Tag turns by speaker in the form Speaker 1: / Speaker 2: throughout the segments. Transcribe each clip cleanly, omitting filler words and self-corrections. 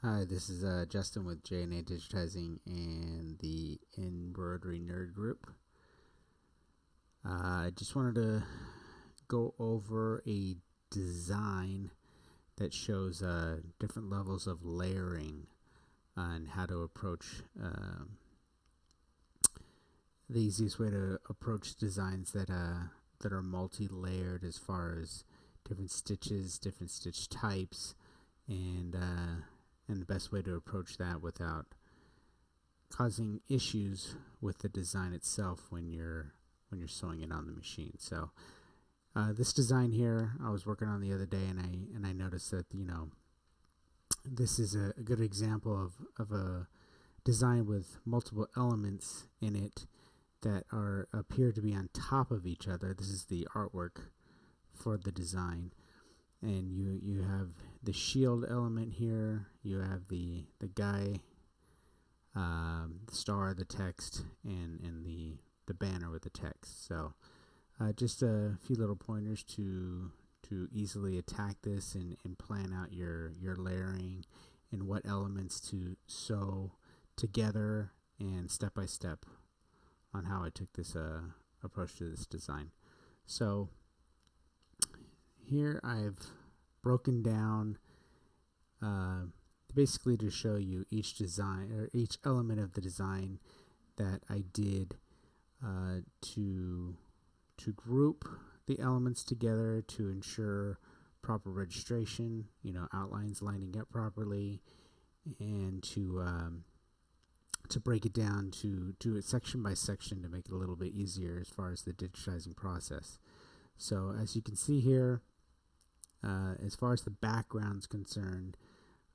Speaker 1: Hi, this is Justin with J&A Digitizing and the Embroidery Nerd Group. I just wanted to go over a design that shows different levels of layering and how to approach the easiest way to approach designs that are multi-layered as far as different stitches, different stitch types, and the best way to approach that without causing issues with the design itself when you're sewing it on the machine. So this design here I was working on the other day, and I noticed that this is a good example of a design with multiple elements in it that appear to be on top of each other. This is the artwork for the design, and you have the shield element here. You have the guy, the star, the text, and the banner with the text. So just a few little pointers to easily attack this and plan out your layering and what elements to sew together, and step by step on how I took this approach to this design. So here I've broken down basically to show you each design or each element of the design that I did to group the elements together to ensure proper registration, outlines lining up properly, and to break it down, to do it section by section to make it a little bit easier as far as the digitizing process. So as you can see here, as far as the background's concerned,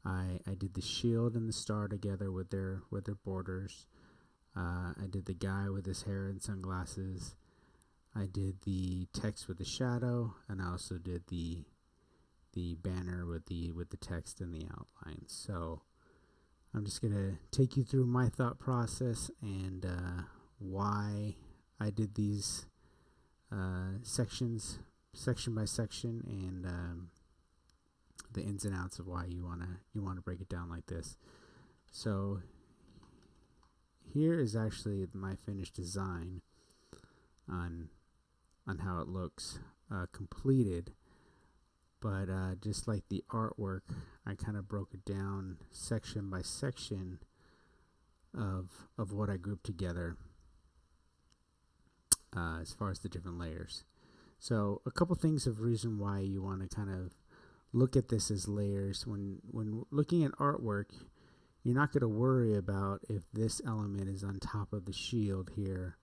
Speaker 1: I did the shield and the star together with their borders. I did the guy with his hair and sunglasses. I did the text with the shadow, and I also did the banner with the text and the outlines. So I'm just gonna take you through my thought process and why I did these sections, section by section, and the ins and outs of why you wanna break it down like this. So here is actually my finished design on how it looks completed. But just like the artwork, I kind of broke it down section by section of what I grouped together as far as the different layers. So a couple things of reason why you want to kind of look at this as layers. When looking at artwork, you're not going to worry about if this element is on top of the shield here.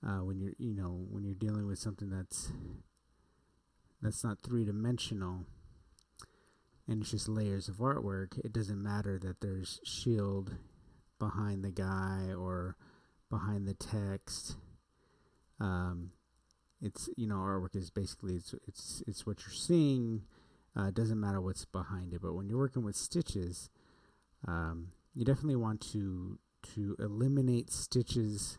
Speaker 1: When you're dealing with something that's not three-dimensional and it's just layers of artwork, it doesn't matter that there's shield behind the guy or behind the text. It's artwork is basically it's what you're seeing. It doesn't matter what's behind it. But when you're working with stitches, you definitely want to eliminate stitches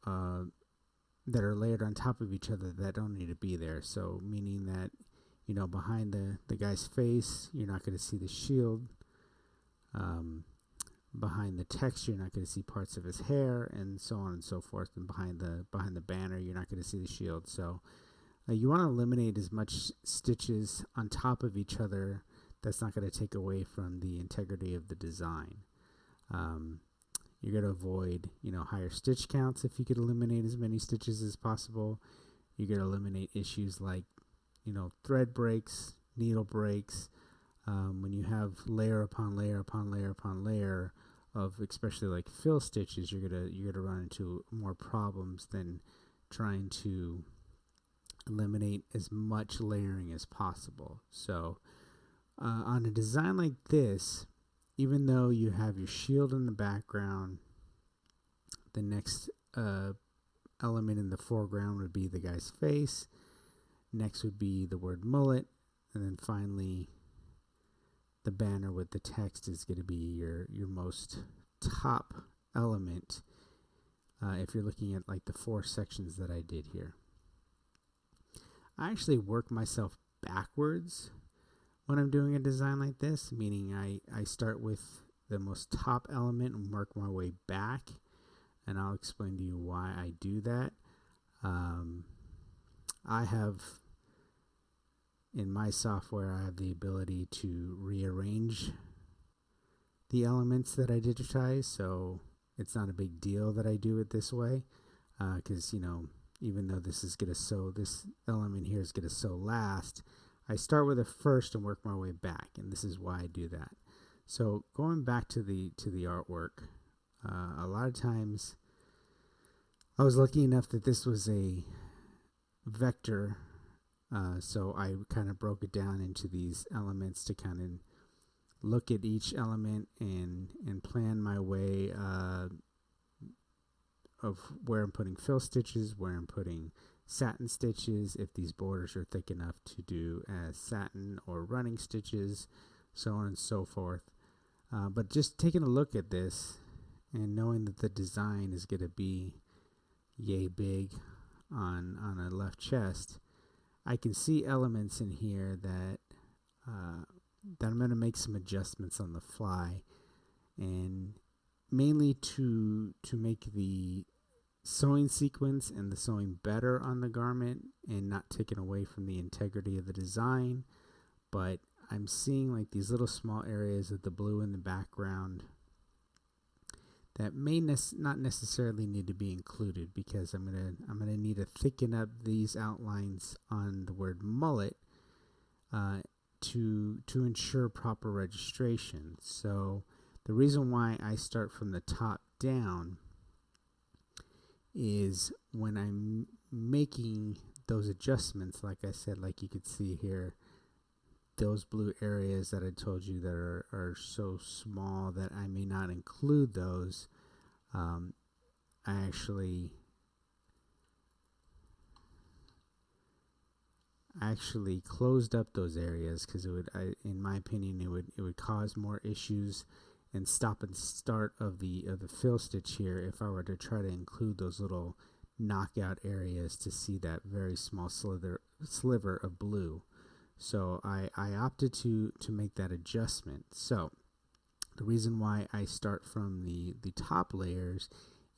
Speaker 1: that are layered on top of each other that don't need to be there. So meaning that behind the guy's face, you're not going to see the shield. Behind the text, you're not going to see parts of his hair, and so on and so forth. And behind the banner, you're not going to see the shield. So you want to eliminate as much stitches on top of each other. That's not going to take away from the integrity of the design. You're going to avoid, higher stitch counts if you could eliminate as many stitches as possible. You're going to eliminate issues like, thread breaks, needle breaks. When you have layer upon layer upon layer upon layer of especially like fill stitches, you're gonna run into more problems than trying to eliminate as much layering as possible. So on a design like this, even though you have your shield in the background, the next element in the foreground would be the guy's face. Next would be the word mullet. And then finally, the banner with the text is going to be your most top element if you're looking at like the 4 sections that I did here. I actually worked myself backwards when I'm doing a design like this, meaning I start with the most top element and work my way back, and I'll explain to you why I do that. Um, I have, in my software, I have the ability to rearrange the elements that I digitize, so it's not a big deal that I do it this way, because even though this element here is gonna sew last, I start with it first and work my way back, and this is why I do that. So going back to the artwork, a lot of times I was lucky enough that this was a vector, so I kind of broke it down into these elements to kind of look at each element and plan my way of where I'm putting fill stitches, where I'm putting satin stitches, if these borders are thick enough to do as satin or running stitches, so on and so forth. But just taking a look at this and knowing that the design is going to be yay big on a left chest, I can see elements in here that I'm going to make some adjustments on the fly, and mainly to make the sewing sequence and the sewing better on the garment and not taken away from the integrity of the design. But I'm seeing like these little small areas of the blue in the background that may not necessarily need to be included, because I'm gonna need to thicken up these outlines on the word mullet to ensure proper registration. So the reason why I start from the top down is when I'm making those adjustments, like I said, like you could see here, those blue areas that I told you that are so small that I may not include those. I actually closed up those areas because in my opinion, it would cause more issues and stop and start of the fill stitch here if I were to try to include those little knockout areas to see that very small sliver of blue. So I opted to make that adjustment. So the reason why I start from the top layers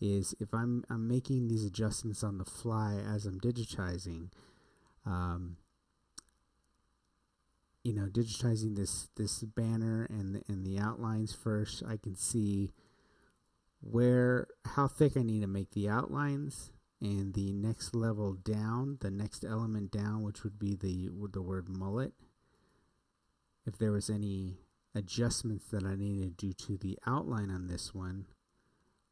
Speaker 1: is if I'm making these adjustments on the fly as I'm digitizing, digitizing this banner and the outlines first, I can see how thick I need to make the outlines, and the next level down, the next element down, which would be the word mullet. If there was any adjustments that I needed to do to the outline on this one,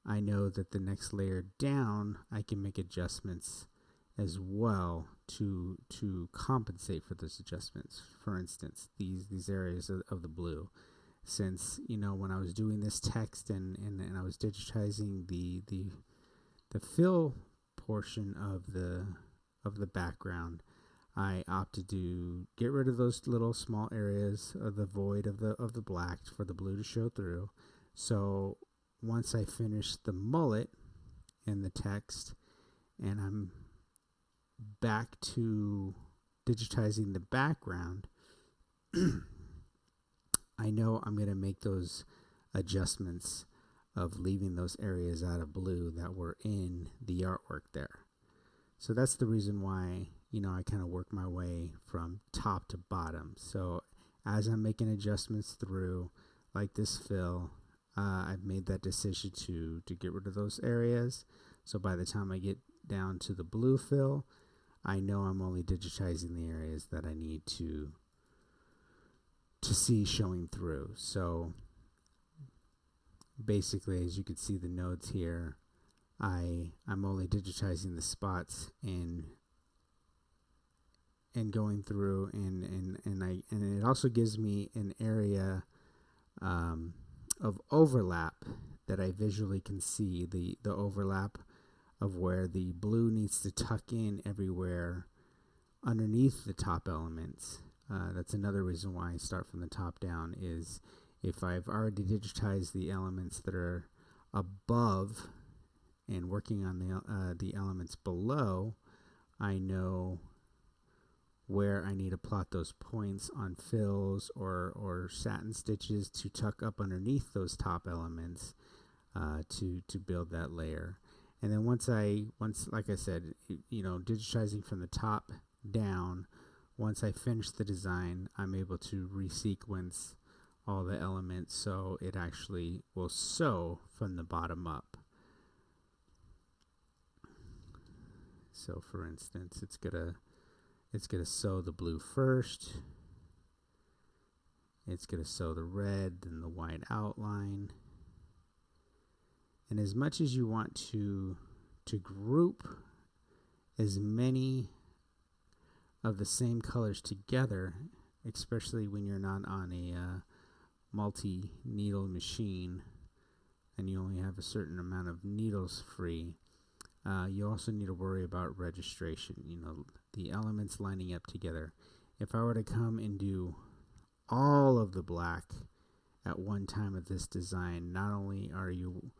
Speaker 1: I know that the next layer down I can make adjustments as well to compensate for those adjustments. For instance, these areas of the blue, since when I was doing this text and I was digitizing the fill portion of the background, I opted to get rid of those little small areas of the void of the black for the blue to show through. So once I finished the mullet and the text, and I'm back to digitizing the background, I know I'm going to make those adjustments of leaving those areas out of blue that were in the artwork there. So that's the reason why I kind of work my way from top to bottom. So as I'm making adjustments through, like this fill, I've made that decision to get rid of those areas. So by the time I get down to the blue fill, I know I'm only digitizing the areas that I need to see showing through. So basically, as you can see the nodes here, I'm only digitizing the spots and going through, and it also gives me an area of overlap that I visually can see, the overlap of where the blue needs to tuck in everywhere underneath the top elements. That's another reason why I start from the top down, is if I've already digitized the elements that are above and working on the elements below, I know where I need to plot those points on fills or satin stitches to tuck up underneath those top elements to build that layer. And then once like I said, digitizing from the top down, once I finish the design, I'm able to resequence all the elements so it actually will sew from the bottom up. So for instance, it's gonna sew the blue first. It's gonna sew the red, then the white outline. And as much as you want to group as many of the same colors together, especially when you're not on a multi-needle machine and you only have a certain amount of needles free, you also need to worry about registration, the elements lining up together. If I were to come and do all of the black at one time of this design, not only are you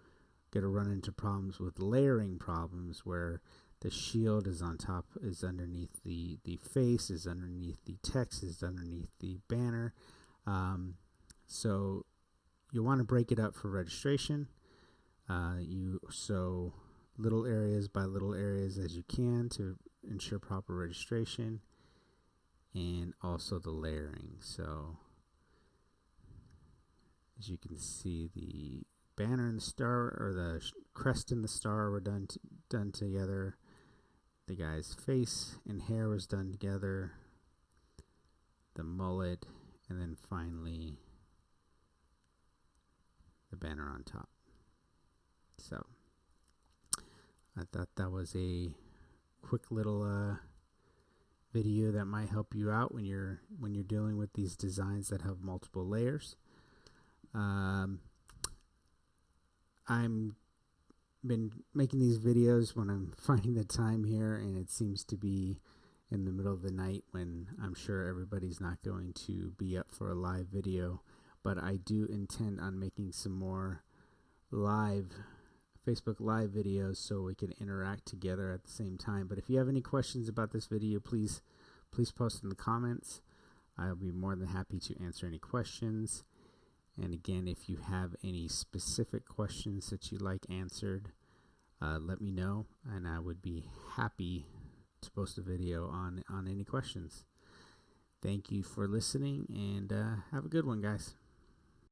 Speaker 1: going to run into problems with layering problems where the shield is on top, is underneath the face, is underneath the text, is underneath the banner. So you want to break it up for registration. You sew little areas by little areas as you can to ensure proper registration, and also the layering. So as you can see, the banner and the star, or the crest and the star, were done together. The guy's face and hair was done together. The mullet, and then finally the banner on top. So I thought that was a quick little video that might help you out when you're dealing with these designs that have multiple layers. I'm been making these videos when I'm finding the time here, and it seems to be in the middle of the night when I'm sure everybody's not going to be up for a live video. But I do intend on making some more live Facebook Live videos so we can interact together at the same time. But if you have any questions about this video, please post in the comments. I'll be more than happy to answer any questions. And again, if you have any specific questions that you'd like answered, let me know, and I would be happy to post a video on any questions. Thank you for listening, and have a good one, guys.